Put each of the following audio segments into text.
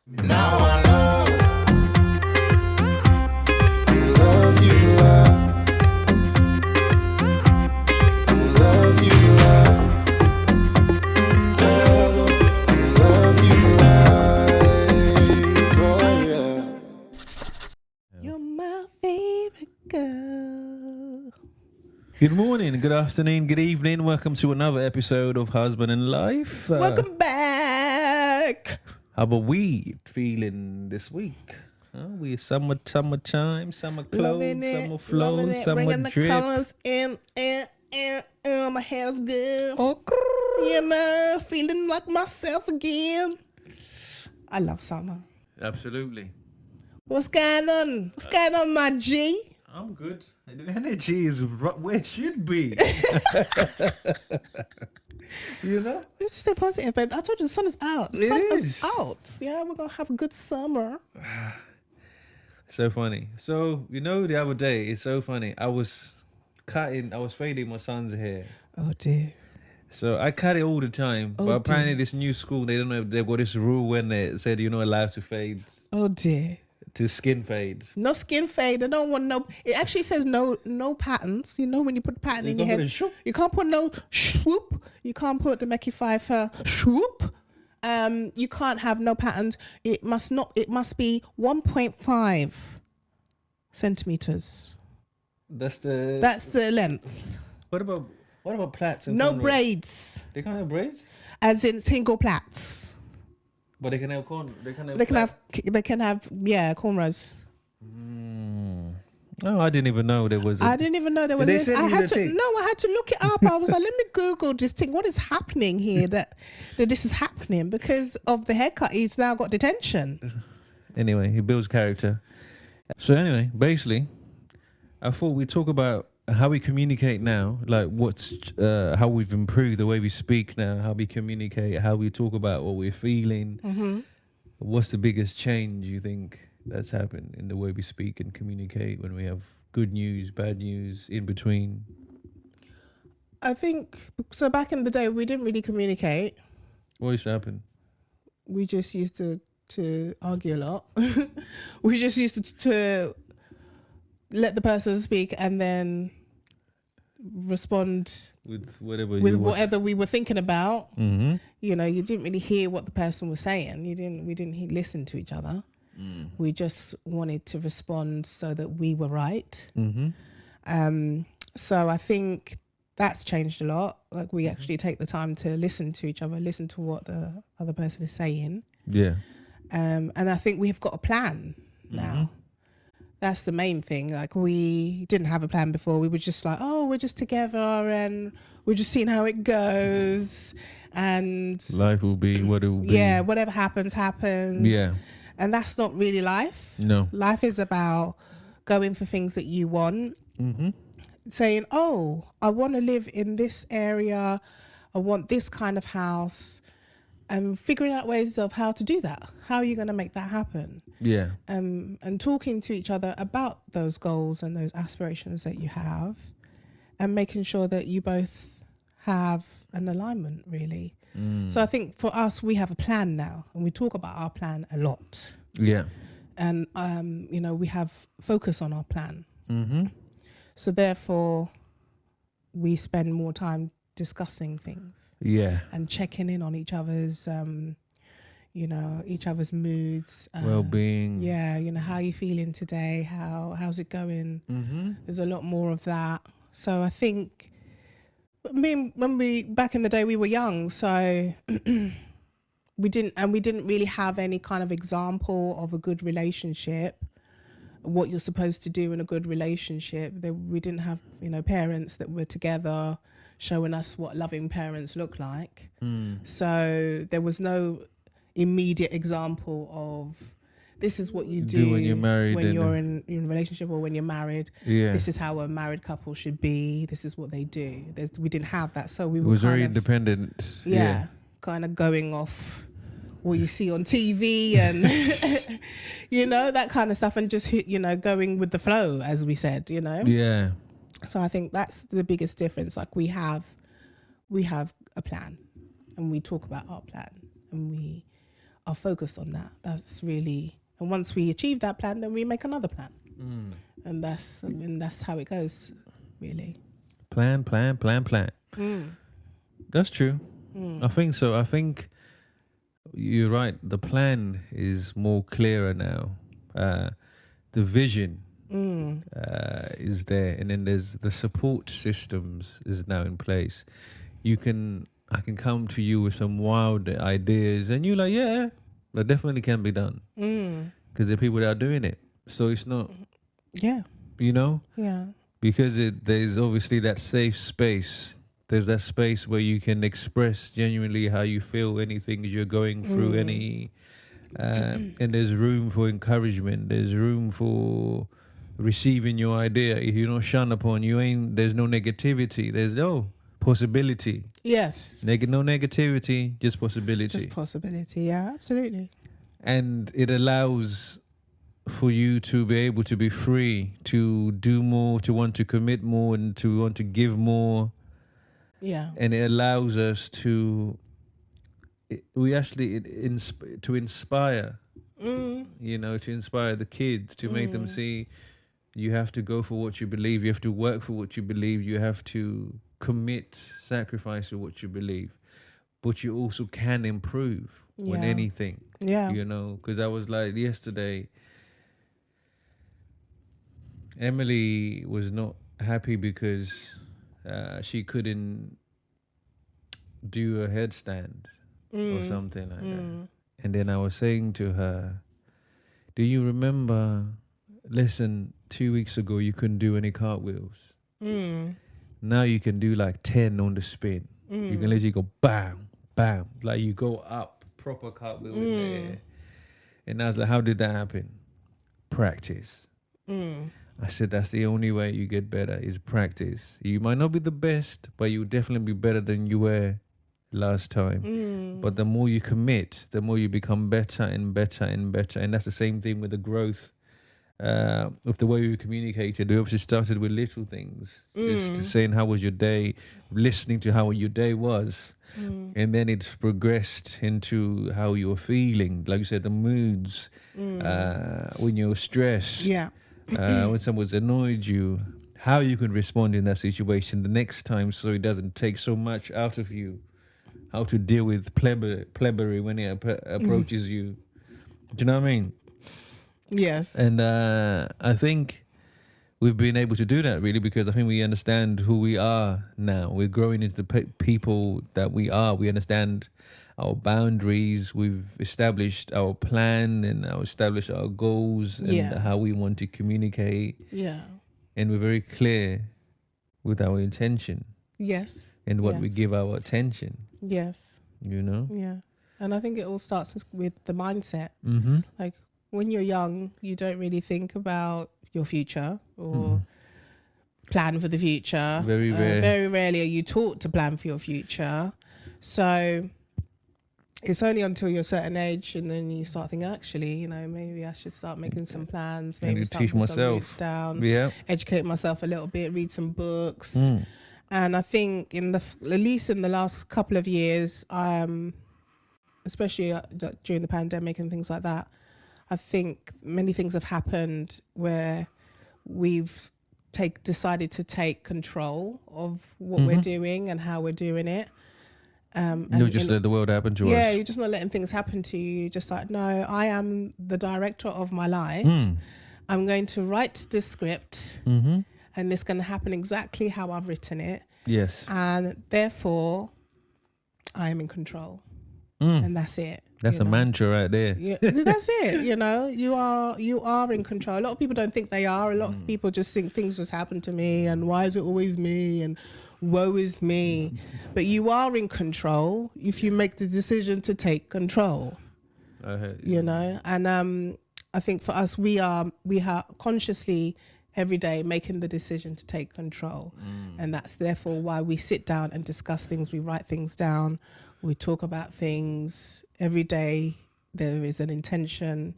Now I love you for love. Love you for love. Love you for life. Oh yeah. You're my favorite girl. Good morning, good afternoon, good evening. Welcome to another episode of Husband and Life. Welcome back. How about we feeling this week? We summertime, summer clothes, summer flows, summer bringing drip. the colors in. My hair's good. Oh, You know, feeling like myself again. I love summer. absolutely. What's going on? What's going on, my G? I'm good. The energy is where it should be. You know? Let's stay positive, babe. I told you the sun is out. The It sun is. out. Yeah, we're going to have a good summer. So funny. So, you know, the other day, it's so funny. I was fading my son's hair. Oh, dear. So I cut it all the time. Oh, but apparently dear. this new school, they don't know, they've got this rule when they said you're not allowed to fade, Oh, dear. to skin fade. No skin fade. I don't want no. It actually says no patterns. You know when you put the pattern in your head, you can't put no swoop. You can't put the Mackie Pfeiffer swoop. You can't have no patterns. It must be 1.5 centimeters. That's the. That's the length. What about plaits? And No cornrows? braids, They can't have braids, as in single plaits. but they can have corn. They can have. Cornrows. Oh, I didn't even know there was. I didn't even know there was Did they this. send I you had the to thing? I had to look it up. I was like, let me Google this thing. What is happening here that this is happening? Because of the haircut, he's now got detention. Anyway, he builds character. So anyway, basically, I thought we'd talk about how we communicate now, like how we've improved the way we speak now, how we communicate, how we talk about what we're feeling. Mm-hmm. What's the biggest change you think that's happened in the way we speak and communicate when we have good news, bad news, in between? I think so. Back in the day, we didn't really communicate. What used to happen? We just used to argue a lot. We just used to let the person speak and then respond With whatever whatever we were thinking about. Mm-hmm. You know, you didn't really hear what the person was saying. We didn't listen to each other. We just wanted to respond so that we were right. Mm-hmm. So I think that's changed a lot. Like we actually take the time to listen to each other, listen to what the other person is saying. Yeah. And I think we've got a plan now. That's the main thing. Like we didn't have a plan before. We were just like, oh, we're just together and we're just seeing how it goes. And Life will be what it will be. yeah, whatever happens. Yeah. And that's not really life. No. Life is about going for things that you want. Mm-hmm. Saying, oh, I want to live in this area. I want this kind of house. And figuring out ways of how to do that. How are you going to make that happen? Yeah. And talking to each other about those goals and those aspirations that you have. And making sure that you both have an alignment, really. So I think for us, we have a plan now. And we talk about our plan a lot. Yeah. And, we have focus on our plan. Mm-hmm. So therefore, we spend more time discussing things. Yeah. And checking in on each other's, each other's moods. Well-being. Yeah, how are you feeling today? How's it going? Mm-hmm. There's a lot more of that. So I think, back in the day, we were young, so we didn't really have any kind of example of a good relationship, what you're supposed to do in a good relationship. We didn't have, parents that were together showing us what loving parents look like. So there was no immediate example of this is what you do when you're married, when you're in a relationship or when you're married. Yeah. This is how a married couple should be. This is what they do. We didn't have that. So we It were was kind very of, independent. yeah, kind of going off what you see on TV and, that kind of stuff and just, going with the flow, as we said, Yeah. So I think that's the biggest difference. Like we have a plan and we talk about our plan and we are are focused on that. That's really, and once we achieve that plan, then we make another plan. And that's how it goes, really. Plan. That's true. I think so. I think you're right. The plan is more clearer now. The vision is there, and then there's the support systems is now in place. I can come to you with some wild ideas, and you're like, yeah, that definitely can be done, because there are people that are doing it. So it's not, Yeah. Yeah. because there's obviously that safe space. There's that space where you can express genuinely how you feel, any things you're going through, and there's room for encouragement. There's room for receiving your idea. If you're not shunned upon, there's no negativity. There's possibility. Yes. No negativity, just possibility. Just possibility. Yeah, absolutely. And it allows for you to be able to be free, to do more, to want to commit more, and to want to give more. Yeah. And it allows us to inspire, to inspire the kids, to make them see you have to go for what you believe, you have to work for what you believe, you have to commit, sacrifice for what you believe, but you also can improve with Yeah. anything. Yeah. Because I was like yesterday, Emily was not happy because she couldn't do a headstand or something like that. And then I was saying to her, do you remember, listen, 2 weeks ago you couldn't do any cartwheels. Now you can do like 10 on the spin. You can literally go bam, bam. Like you go up, proper cartwheel in the air. And I was like, how did that happen? Practice. I said, that's the only way you get better is practice. You might not be the best, but you'll definitely be better than you were last time. But the more you commit, the more you become better and better and better. And that's the same thing with the growth of the way we communicated. We obviously started with little things, just saying how was your day, listening to how your day was. And then it's progressed into how you're feeling. Like you said, the moods, when you're stressed. Yeah. When someone's annoyed you, how you can respond in that situation the next time so it doesn't take so much out of you. How to deal with plebbery when it approaches you. Do you know what I mean? Yes. And I think we've been able to do that really because I think we understand who we are now. We're growing into the people that we are. We understand our boundaries. We've established our plan and established our goals and how we want to communicate. Yeah. And we're very clear with our intention. Yes. And what we give our attention. Yes. Yeah. And I think it all starts with the mindset. Like when you're young, you don't really think about your future or plan for the future. Very rare. Very rarely are you taught to plan for your future. So it's only until you're a certain age and then you start thinking, actually, maybe I should start making some plans. Maybe start teach putting some myself roots down. Yeah. Educate myself a little bit, read some books. And I think at least in the last couple of years, especially during the pandemic and things like that, I think many things have happened where we've decided to take control of what we're doing and how we're doing it. You'll just let the world happen to us. Yeah, you're just not letting things happen to you. You're just like, no, I am the director of my life. I'm going to write this script and it's going to happen exactly how I've written it. Yes. And therefore, I am in control. And that's it. That's a mantra right there. Yeah, that's it. You are in control. A lot of people don't think they are. A lot of people just think things just happen to me and why is it always me and woe is me. But you are in control if you make the decision to take control. And I think for us, we are consciously every day making the decision to take control. And that's therefore why we sit down and discuss things. We write things down. We talk about things every day. There is an intention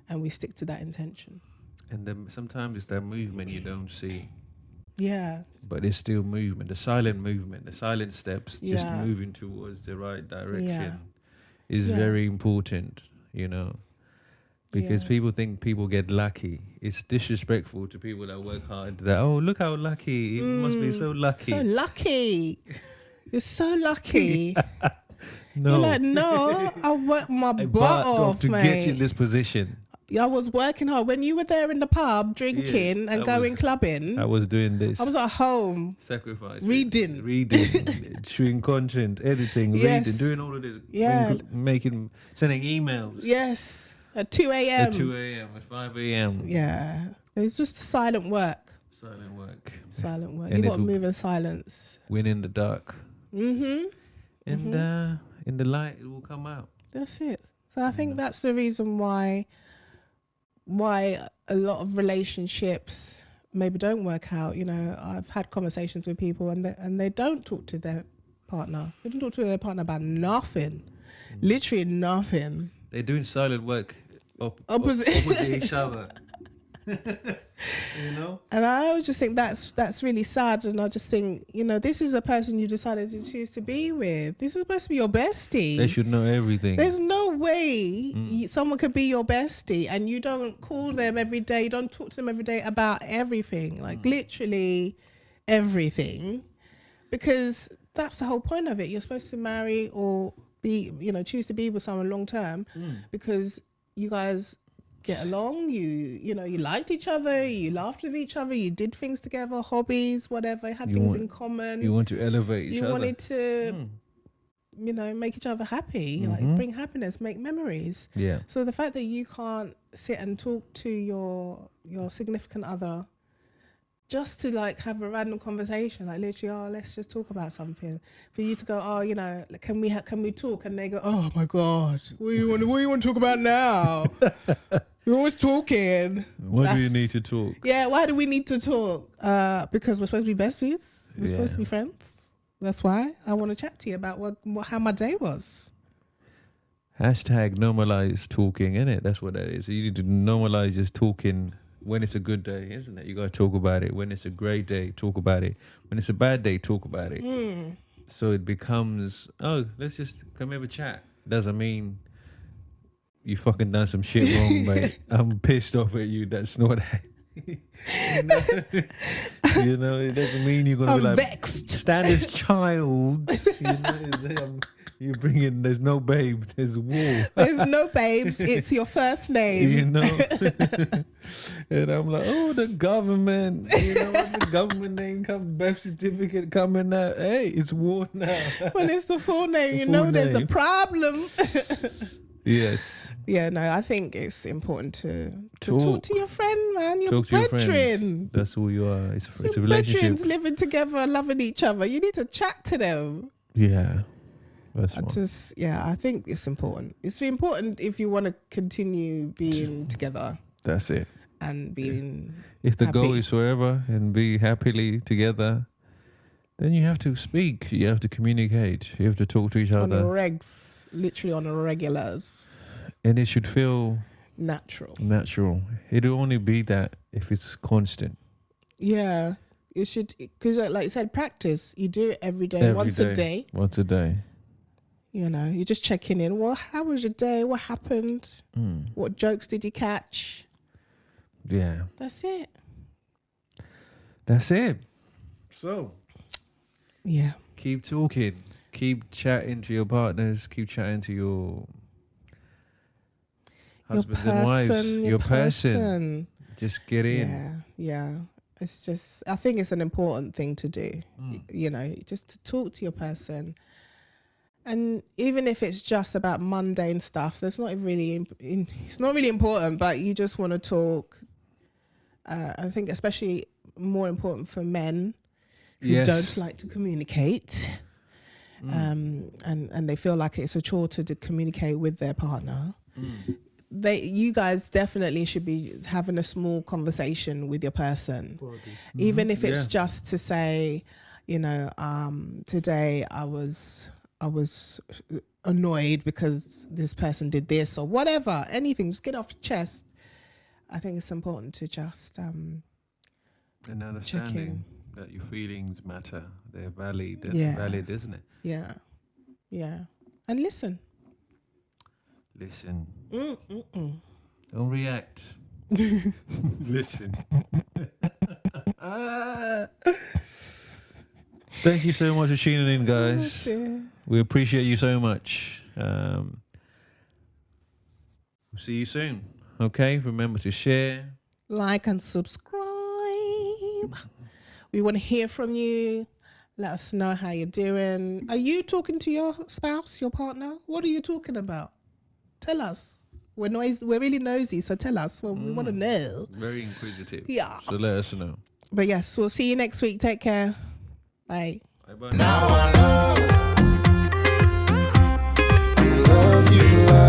and we stick to that intention. And then sometimes it's that movement you don't see. Yeah. But it's still movement, the silent movement, the silent steps, just moving towards the right direction is very important. you know, because Yeah. people think people get lucky. It's disrespectful to people that work hard. That, oh, look how lucky. It must be so lucky. So lucky. You're so lucky. No. You're like, no, I worked my I butt butt off, to mate. get you in this position. I was working hard. When you were there in the pub drinking and going clubbing, I was doing this. I was at home sacrifice. reading, shooting content, editing, Yes. reading, doing all of this. Yeah. Sending emails. Yes, at 2 a.m. At 2 a.m., at 5 a.m. Yeah, it's just silent work. Silent work. Silent work. And You got to it'll- move in silence. Win in the dark. Mm-hmm. And in the light, it will come out. That's it. So I think that's the reason why a lot of relationships maybe don't work out. You know, I've had conversations with people and they don't talk to their partner. They don't talk to their partner about nothing. Literally nothing. They're doing silent work Opposite. opposite each other. You know? And I always just think that's really sad. And I just think, you know, this is a person you decided to choose to be with. This is supposed to be your bestie. They should know everything. There's no way someone could be your bestie and you don't call them every day. You don't talk to them every day about everything, like literally everything, because that's the whole point of it. You're supposed to marry or be, you know, choose to be with someone long term because you guys get along, you know, you liked each other, you laughed with each other, you did things together, hobbies, whatever, had things in common. You want to elevate each You other. wanted to, you know, make each other happy, like bring happiness, make memories. Yeah. So the fact that you can't sit and talk to your significant other just to like have a random conversation, like literally, oh, let's just talk about something. For you to go, oh, you know, can we talk? And they go, oh my God, what do you want to talk about now? You're always talking. Why do you need to talk? Yeah, why do we need to talk? Because we're supposed to be besties. We're supposed to be friends. That's why I want to chat to you about how my day was. Hashtag normalize talking, innit? That's what that is. You need to normalize just talking when it's a good day, isn't it? You got to talk about it. When it's a great day, talk about it. When it's a bad day, talk about it. So it becomes, oh, let's just come have a chat. Doesn't mean you fucking done some shit wrong, mate. I'm pissed off at you. That's not that. You know, it doesn't mean you're gonna I'm be like vexed. stand as child. You know, you bring in. There's no babe. There's war. There's no babes. It's your first name. You know, and I'm like, oh, the government. You know, when the government name comes, birth certificate coming out. Hey, it's war now. When it's the full name, you full know there's a name. problem. Yes. Yeah, no, I think it's important to talk to your friend, man. Your Talk to your brethren. friends. That's who you are. It's a Your relationship. brethrens living together, loving each other. You need to chat to them. Yeah. That's one. I think it's important. It's important if you want to continue being together That's it. and being If the goal happy. is forever and be happily together, then you have to speak. You have to communicate. You have to talk to each on the other. regs, literally on the regulars. And it should feel Natural. natural. It'll only be that if it's constant. Yeah. It should, because like you said, practice. You do it every day, once a day. Once a day. You know, you're just checking in. Well, how was your day? What happened? What jokes did you catch? Yeah. That's it. That's it. So, Yeah. keep talking. Keep chatting to your partners. Keep chatting to your husbands and wives. Your person. Just get in. Yeah, yeah. It's just, I think it's an important thing to do. You know, just to talk to your person. And even if it's just about mundane stuff, that's not really, it's not really important, but you just want to talk. I think especially more important for men who don't like to communicate. And they feel like it's a chore to communicate with their partner. You guys definitely should be having a small conversation with your person, even if it's just to say, you know, today I was annoyed because this person did this or whatever, anything, just get off your chest. I think it's important to just And understanding that your feelings matter. They're valid. That's valid, isn't it? yeah, and listen. Listen. Don't react. Listen. Thank you so much for tuning in, guys. We appreciate you so much. We'll see you soon. Okay? Remember to share, like, and subscribe. We want to hear from you. Let us know how you're doing. Are you talking to your spouse, your partner? What are you talking about? Tell us. We're really nosy, so tell us. Well, we want to know. Very inquisitive. Yeah. So let us know. But yes, we'll see you next week. Take care. Bye. Bye-bye. Now I know I love you for life.